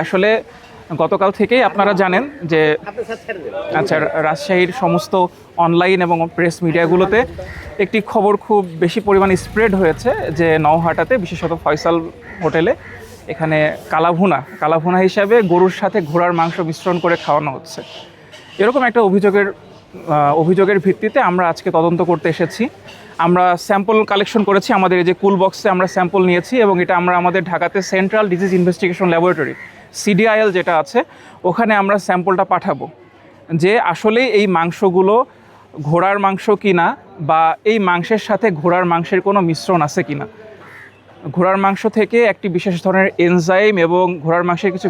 আসলে গতকাল থেকেই আপনারা জানেন যে আচ্ছা রাজশাহীর সমস্ত অনলাইন এবং প্রেস মিডিয়াগুলোতে একটি খবর খুব বেশি পরিমাণে স্প্রেড হয়েছে যে নওহাটাতে বিশেষত ফয়সাল হোটেলে এখানে কালাভুনা হিসাবে গরুর সাথে ঘোড়ার মাংস মিশ্রণ করে খাওয়ানো হচ্ছে। এরকম একটা অভিযোগের ভিত্তিতে আমরা আজকে তদন্ত করতে এসেছি। আমরা স্যাম্পল কালেকশন করেছি, আমাদের এই যে কুল বক্সে আমরা স্যাম্পল নিয়েছি এবং এটা আমরা আমাদের ঢাকাতে central disease investigation laboratory CDIL যেটা আছে ওখানে আমরা স্যাম্পলটা পাঠাবো যে আসলে এই মাংসগুলো ঘোড়ার মাংস কিনা বা এই মাংসের সাথে ঘোড়ার মাংসের কোনো মিশ্রণ আছে কিনা। ঘোড়ার মাংস থেকে একটি বিশেষ ধরনের এনজাইম এবং ঘোড়ার মাংসের কিছু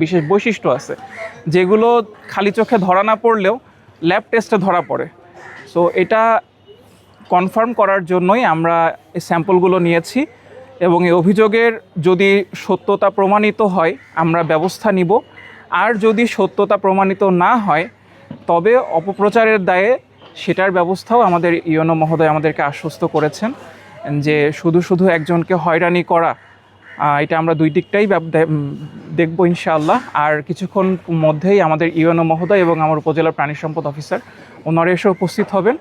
বিশেষ বৈশিষ্ট্য আছে যেগুলো খালি চোখে ধরা না পড়লেও ল্যাব টেস্টে ধরা পড়ে। সো এটা কনফার্ম করার জন্যই আমরা এই স্যাম্পলগুলো নিয়েছি এবং এই অভিযোগের যদি সত্যতা প্রমাণিত হয় আমরা ব্যবস্থা নিব, আর যদি সত্যতা প্রমাণিত না হয় তবে অপপ্রচারের দায়ে সেটার ব্যবস্থাও আমাদের ইউএনও মহোদয় আমাদেরকে আশ্বস্ত করেছেন যে শুধু একজনকে হয়রানি করা এটা আমরা দুই দিকটাই দেখব ইনশাআল্লাহ। আর কিছুক্ষণ মধ্যেই আমাদের ইউএনও মহোদয় এবং আমার উপজেলা প্রাণী সম্পদ অফিসার ওনারা এসে উপস্থিত হবেন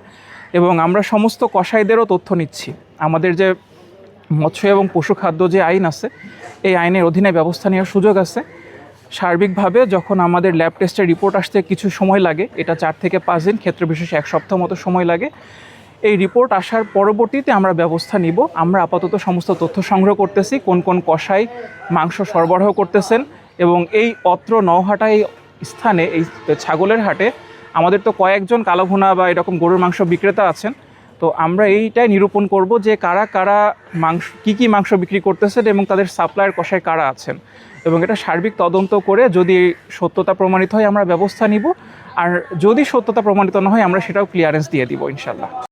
এবং আমরা সমস্ত কসাইদেরও তথ্য নিচ্ছি। আমাদের যে মৎস্য এবং পশু খাদ্য যে আইন আছে এই আইনের অধীনে ব্যবস্থা নেওয়ার সুযোগ আছে। সার্বিকভাবে যখন আমাদের ল্যাব টেস্টের রিপোর্ট আসতে কিছু সময় লাগে, এটা 4 থেকে 5 দিন, ক্ষেত্র বিশেষে 1 সপ্তাহ মতো সময় লাগে। এই রিপোর্ট আসার পরবর্তীতে আমরা ব্যবস্থা নিব। আমরা আপাতত সমস্ত তথ্য সংগ্রহ করতেছি কোন কোন কসাই মাংস সরবরাহ করতেছেন এবং এই অত্র নওহাটা এই স্থানে এই ছাগলের হাটে আমাদের তো কয়েকজন কালাভুনা বা এরকম গরুর মাংস বিক্রেতা আছেন। তো আমরা এইটাই নিরূপণ করব যে কারা মাংস কী মাংস বিক্রি করতেছেন এবং তাদের সাপ্লায়ার কসাই কারা আছেন, এবং এটা সার্বিক তদন্ত করে যদি সত্যতা প্রমাণিত হয় আমরা ব্যবস্থা নিব, আর যদি সত্যতা প্রমাণিত না হয় আমরা সেটাও ক্লিয়ারেন্স দিয়ে দিব ইনশাল্লাহ।